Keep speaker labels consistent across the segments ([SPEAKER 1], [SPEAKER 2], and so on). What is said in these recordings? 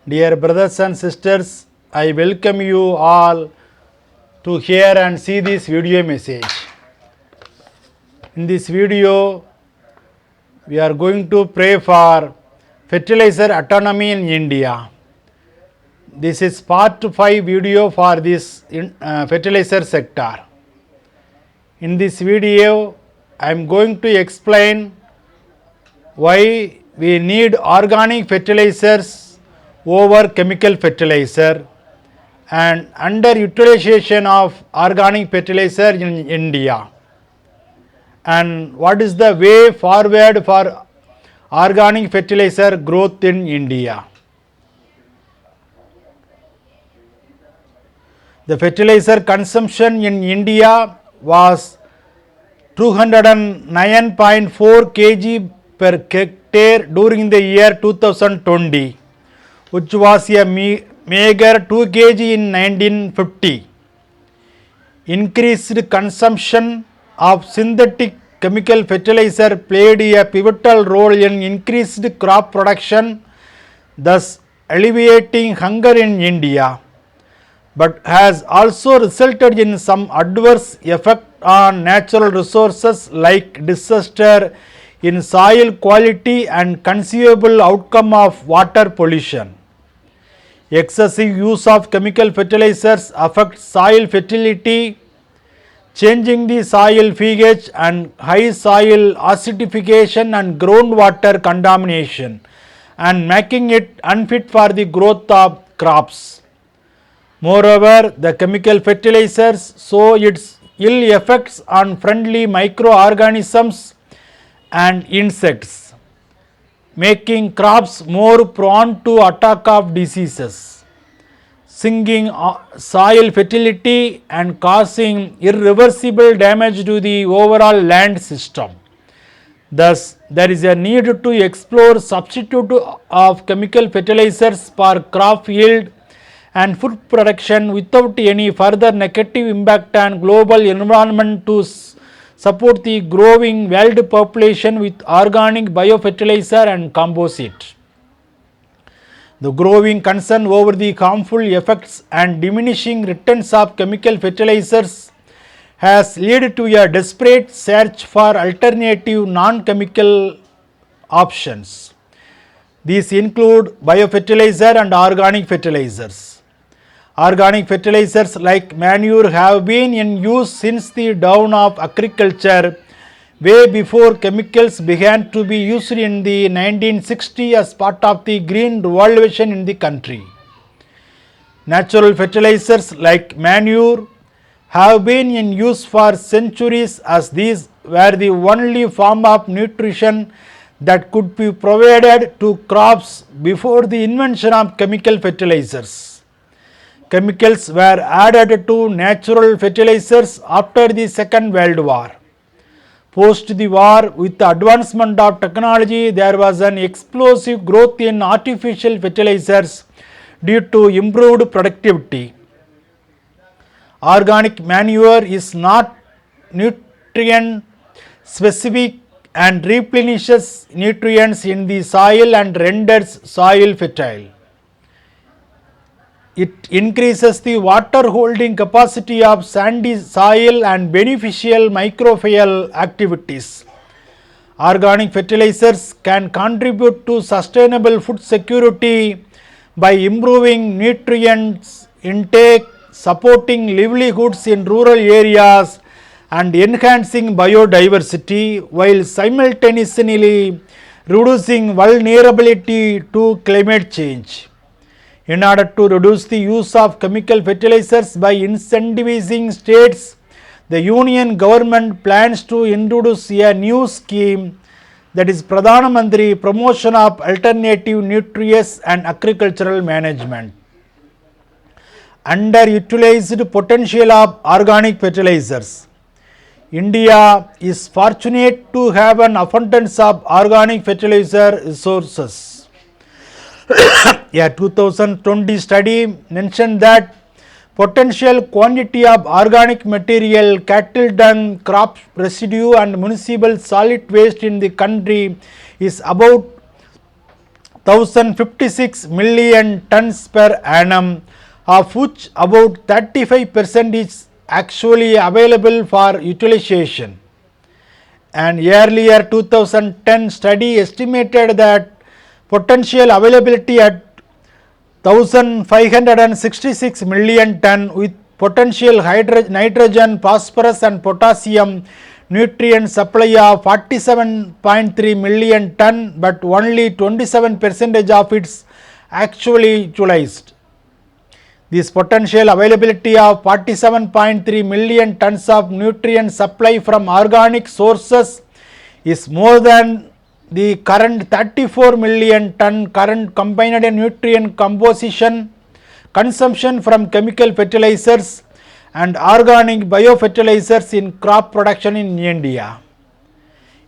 [SPEAKER 1] Dear brothers and sisters, I welcome you all to hear and see this video message. In this video, we are going to pray for fertilizer autonomy in India. This is part 5 video for this fertilizer sector. In this video, I am going to explain why we need organic fertilizers over chemical fertilizer and underutilization of organic fertilizer in India, and what is the way forward for organic fertilizer growth in India. The fertilizer consumption in India was 209.4 kg per hectare during the year 2020, which was a meager 2 kg in 1950. Increased consumption of synthetic chemical fertilizer played a pivotal role in increased crop production, thus alleviating hunger in India, but has also resulted in some adverse effect on natural resources like disaster in soil quality and conceivable outcome of water pollution. Excessive use of chemical fertilizers affects soil fertility, changing the soil pH and high soil acidification and groundwater contamination, and making it unfit for the growth of crops. Moreover, the chemical fertilizers show its ill effects on friendly microorganisms and insects, making crops more prone to attack of diseases, sinking soil fertility and causing irreversible damage to the overall land system. Thus, there is a need to explore substitute of chemical fertilizers for crop yield and food production without any further negative impact on global environment to support the growing world population with organic biofertilizer and composite. The growing concern over the harmful effects and diminishing returns of chemical fertilizers has led to a desperate search for alternative non-chemical options. These include biofertilizer and organic fertilizers. Organic fertilizers like manure have been in use since the dawn of agriculture, way before chemicals began to be used in the 1960s as part of the green revolution in the country. Natural fertilizers like manure have been in use for centuries, as these were the only form of nutrition that could be provided to crops before the invention of chemical fertilizers. Chemicals were added to natural fertilizers after the Second World War. Post the war, with the advancement of technology, there was an explosive growth in artificial fertilizers due to improved productivity. Organic manure is not nutrient specific and replenishes nutrients in the soil and renders soil fertile. It increases the water holding capacity of sandy soil and beneficial microbial activities. Organic fertilizers can contribute to sustainable food security by improving nutrients intake, supporting livelihoods in rural areas, and enhancing biodiversity, while simultaneously reducing vulnerability to climate change. In order to reduce the use of chemical fertilizers by incentivizing states, the Union government plans to introduce a new scheme, that is Pradhan Mantri Promotion of Alternative Nutrients and Agricultural Management. Underutilized potential of organic fertilizers. India is fortunate to have an abundance of organic fertilizer resources. A 2020 study mentioned that potential quantity of organic material, cattle dung, crop residue and municipal solid waste in the country is about 1,056 million tons per annum, of which about 35% is actually available for utilization. An earlier 2010 study estimated that potential availability at 1,566 million ton, with potential nitrogen, phosphorus and potassium nutrient supply of 47.3 million ton, but only 27% of its actually utilized. This potential availability of 47.3 million tons of nutrient supply from organic sources is more than the current 34 million ton current combined nutrient consumption from chemical fertilizers and organic biofertilizers in crop production in India.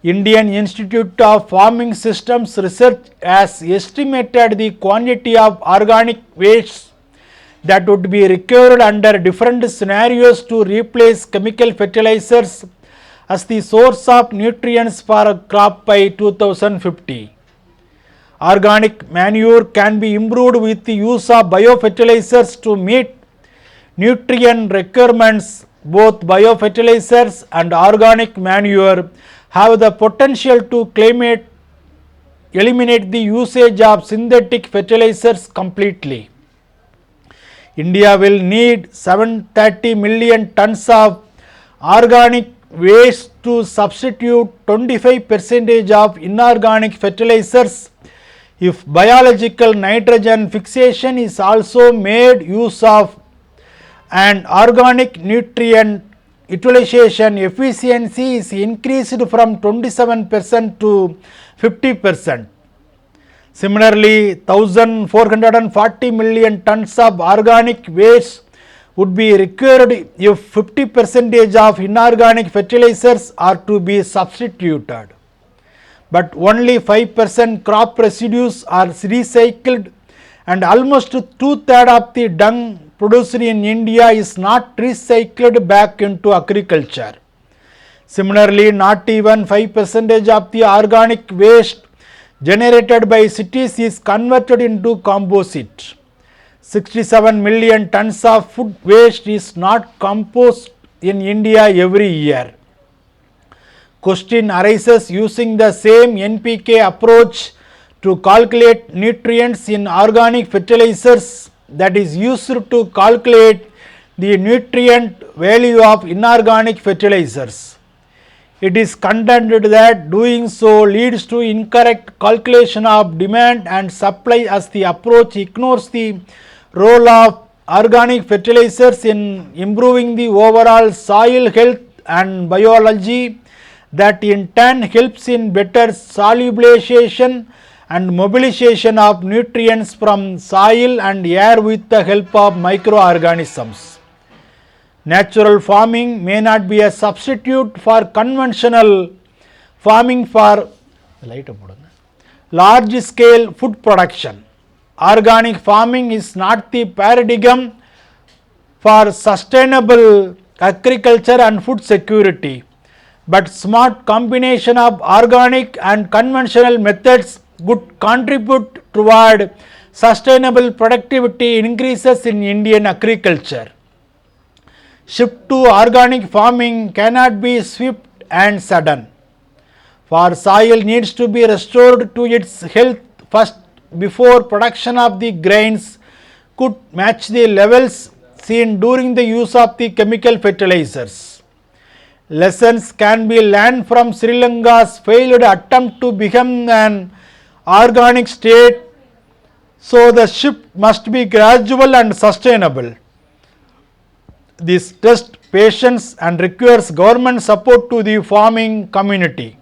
[SPEAKER 1] Indian Institute of Farming Systems Research has estimated the quantity of organic waste that would be required under different scenarios to replace chemical fertilizers as the source of nutrients for a crop by 2050. Organic manure can be improved with the use of biofertilizers to meet nutrient requirements. Both biofertilizers and organic manure have the potential to eliminate the usage of synthetic fertilizers completely. India will need 730 million tons of organic waste to substitute 25% of inorganic fertilizers if biological nitrogen fixation is also made use of, and organic nutrient utilization efficiency is increased from 27% to 50%. Similarly, 1,440 million tons of organic waste would be required if 50% of inorganic fertilizers are to be substituted. But only 5% crop residues are recycled, and almost 2/3 of the dung produced in India is not recycled back into agriculture. Similarly, not even 5% of the organic waste generated by cities is converted into composite. 67 million tons of food waste is not composted in India every year. Question arises, using the same NPK approach to calculate nutrients in organic fertilizers that is used to calculate the nutrient value of inorganic fertilizers. It is contended that doing so leads to incorrect calculation of demand and supply, as the approach ignores the role of organic fertilizers in improving the overall soil health and biology, that in turn helps in better solubilization and mobilization of nutrients from soil and air with the help of microorganisms. Natural farming may not be a substitute for conventional farming for large scale food production. Organic farming is not the paradigm for sustainable agriculture and food security, but smart combination of organic and conventional methods would contribute toward sustainable productivity increases in Indian agriculture. Shift to organic farming cannot be swift and sudden, for soil needs to be restored to its health first before production of the grains could match the levels seen during the use of the chemical fertilizers. Lessons can be learned from Sri Lanka's failed attempt to become an organic state, so the shift must be gradual and sustainable. This tests patience and requires government support to the farming community.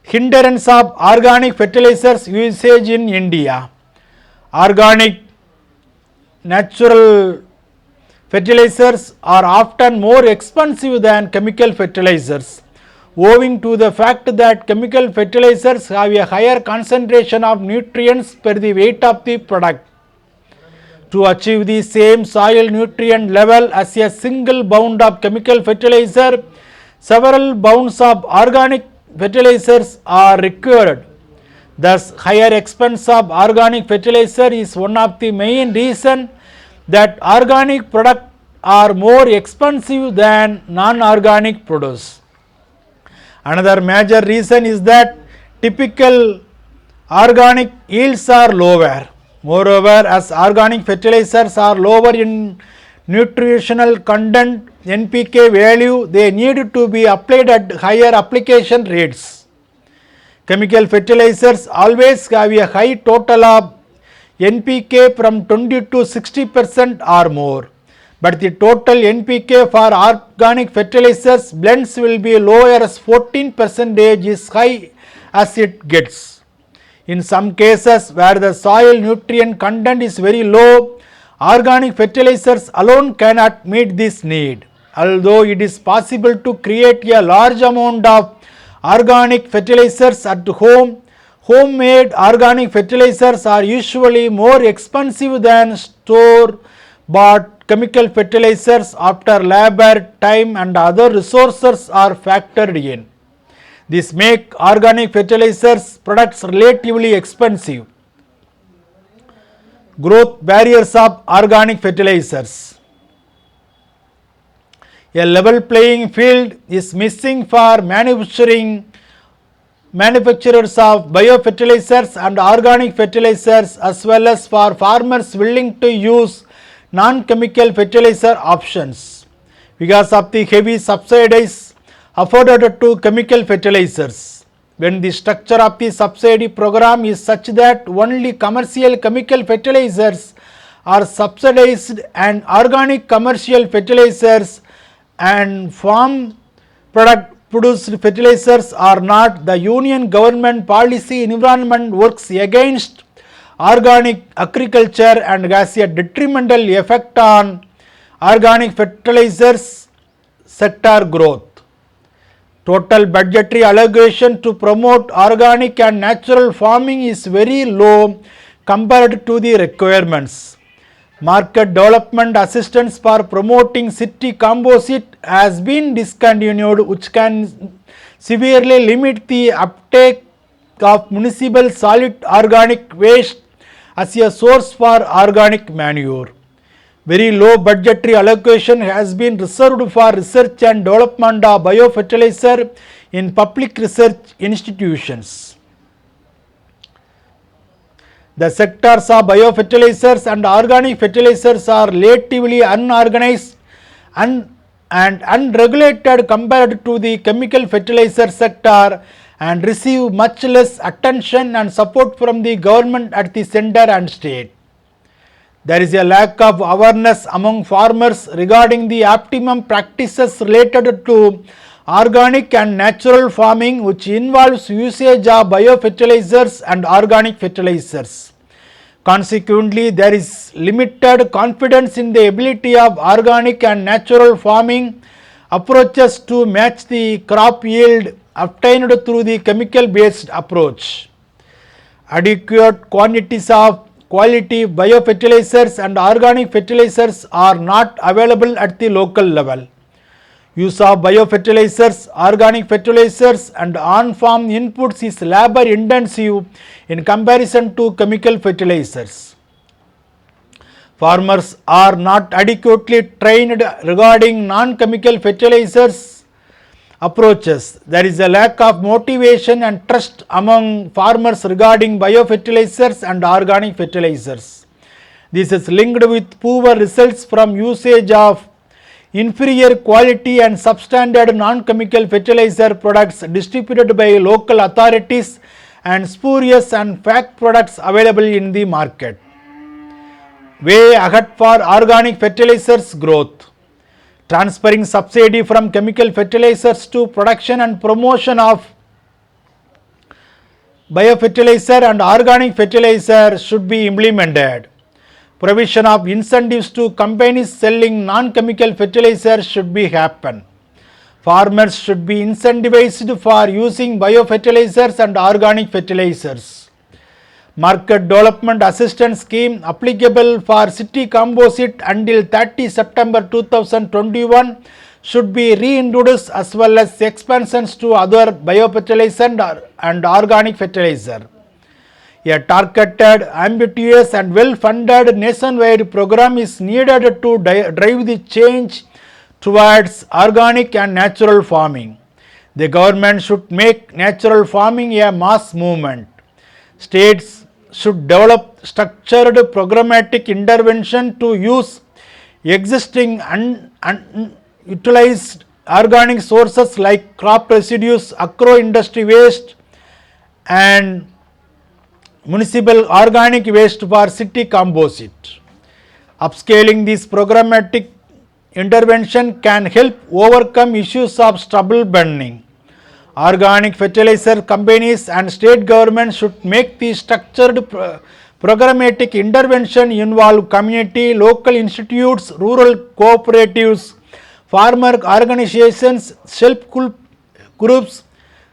[SPEAKER 1] Hindrance of organic fertilizers usage in India. Organic natural fertilizers are often more expensive than chemical fertilizers, owing to the fact that chemical fertilizers have a higher concentration of nutrients per the weight of the product. To achieve the same soil nutrient level as a single pound of chemical fertilizer, several pounds of organic fertilizers are required. Thus, higher expense of organic fertilizer is one of the main reason that organic products are more expensive than non-organic produce. Another major reason is that typical organic yields are lower. Moreover, as organic fertilizers are lower in nutritional content NPK value, they need to be applied at higher application rates. Chemical fertilizers always have a high total of NPK from 20 to 60% or more, but the total NPK for organic fertilizers blends will be lower as 14% is high as it gets. In some cases where the soil nutrient content is very low, organic fertilizers alone cannot meet this need. Although it is possible to create a large amount of organic fertilizers at home, homemade organic fertilizers are usually more expensive than store-bought chemical fertilizers after labor, time and other resources are factored in. This makes organic fertilizers products relatively expensive. Growth barriers of organic fertilizers. A level playing field is missing for manufacturers of biofertilizers and organic fertilizers, as well as for farmers willing to use non-chemical fertilizer options because of the heavy subsidies afforded to chemical fertilizers. When the structure of the subsidy program is such that only commercial chemical fertilizers are subsidized and organic commercial fertilizers and farm product produced fertilizers are not, the union government policy environment works against organic agriculture and has a detrimental effect on organic fertilizers sector growth. Total budgetary allocation to promote organic and natural farming is very low compared to the requirements. Market development assistance for promoting city composite has been discontinued, which can severely limit the uptake of municipal solid organic waste as a source for organic manure. Very low budgetary allocation has been reserved for research and development of biofertilizer in public research institutions. The sectors of biofertilizers and organic fertilizers are relatively unorganized and unregulated compared to the chemical fertilizer sector and receive much less attention and support from the government at the center and state. There is a lack of awareness among farmers regarding the optimum practices related to organic and natural farming, which involves usage of biofertilizers and organic fertilizers. Consequently, there is limited confidence in the ability of organic and natural farming approaches to match the crop yield obtained through the chemical-based approach. Adequate quantities of quality biofertilizers and organic fertilizers are not available at the local level. Use of biofertilizers, organic fertilizers and on-farm inputs is labor intensive in comparison to chemical fertilizers. Farmers are not adequately trained regarding non-chemical fertilizers approaches. There is a lack of motivation and trust among farmers regarding biofertilizers and organic fertilizers. This is linked with poor results from usage of inferior quality and substandard non-chemical fertilizer products distributed by local authorities and spurious and fake products available in the market. Way ahead for organic fertilizers growth. Transferring subsidy from chemical fertilizers to production and promotion of biofertilizer and organic fertilizer should be implemented. Provision of incentives to companies selling non-chemical fertilizers should be happen. Farmers should be incentivized for using biofertilizers and organic fertilizers. Market development assistance scheme applicable for city composite until 30 September 2021 should be reintroduced, as well as expansions to other biofertilizer and organic fertilizer. A targeted, ambitious and well-funded nationwide program is needed to drive the change towards organic and natural farming. The government should make natural farming a mass movement. States should develop structured programmatic intervention to use existing unutilized organic sources like crop residues, agro-industry waste and municipal organic waste for city composite. Upscaling this programmatic intervention can help overcome issues of stubble burning. Organic fertilizer companies and state governments should make the structured programmatic intervention involve community, local institutes, rural cooperatives, farmer organizations, self-help groups,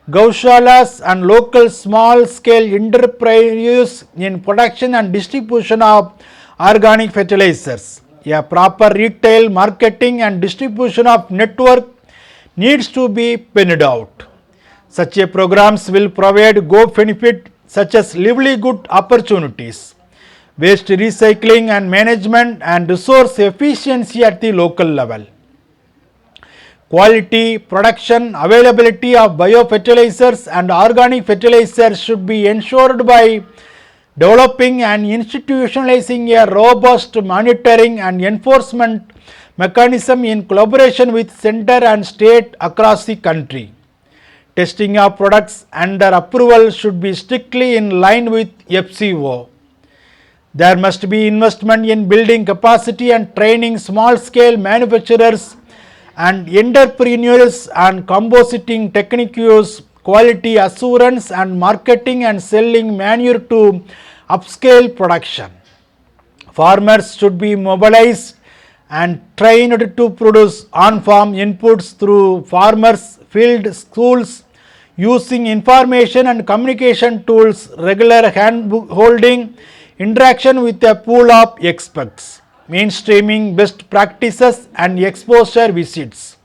[SPEAKER 1] gaushalas and local small-scale enterprises in production and distribution of organic fertilizers. A proper retail, marketing and distribution of network needs to be penned out. Such a programs will provide go benefit such as livelihood opportunities, waste recycling and management and resource efficiency at the local level. Quality, production, availability of biofertilizers and organic fertilizers should be ensured by developing and institutionalizing a robust monitoring and enforcement mechanism in collaboration with center and state across the country. Testing of products under approval should be strictly in line with FCO. There must be investment in building capacity and training small-scale manufacturers and entrepreneurs and compositing techniques, quality assurance and marketing and selling manure to upscale production. Farmers should be mobilized and trained to produce on-farm inputs through farmers' field schools using information and communication tools, regular hand-holding, interaction with a pool of experts, mainstreaming best practices and exposure visits.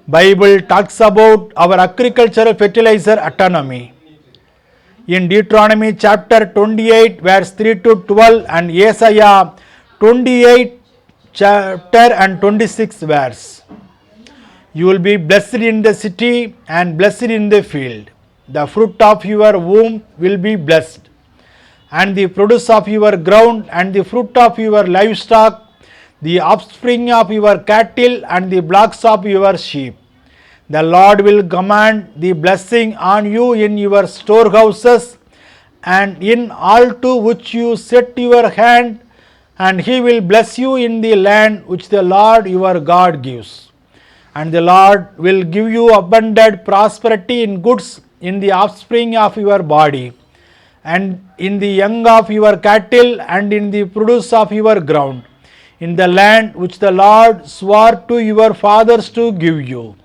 [SPEAKER 1] Bible talks about our agricultural fertilizer autonomy. In Deuteronomy chapter 28 verse 3 to 12 and Isaiah 28 chapter and 26 verse. You will be blessed in the city and blessed in the field. The fruit of your womb will be blessed, and the produce of your ground and the fruit of your livestock, the offspring of your cattle and the flocks of your sheep. The Lord will command the blessing on you in your storehouses and in all to which you set your hand, and he will bless you in the land which the Lord your God gives. And the Lord will give you abundant prosperity in goods, in the offspring of your body, and in the young of your cattle, and in the produce of your ground, in the land which the Lord swore to your fathers to give you.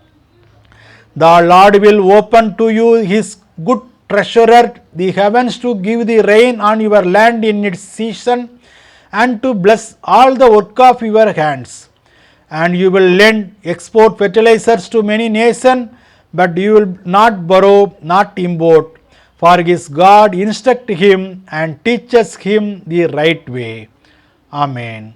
[SPEAKER 1] The Lord will open to you his good treasurer, the heavens, to give the rain on your land in its season, and to bless all the work of your hands. And you will lend, export fertilizers to many nations, but you will not borrow, not import, for his God instruct him and teaches him the right way. Amen.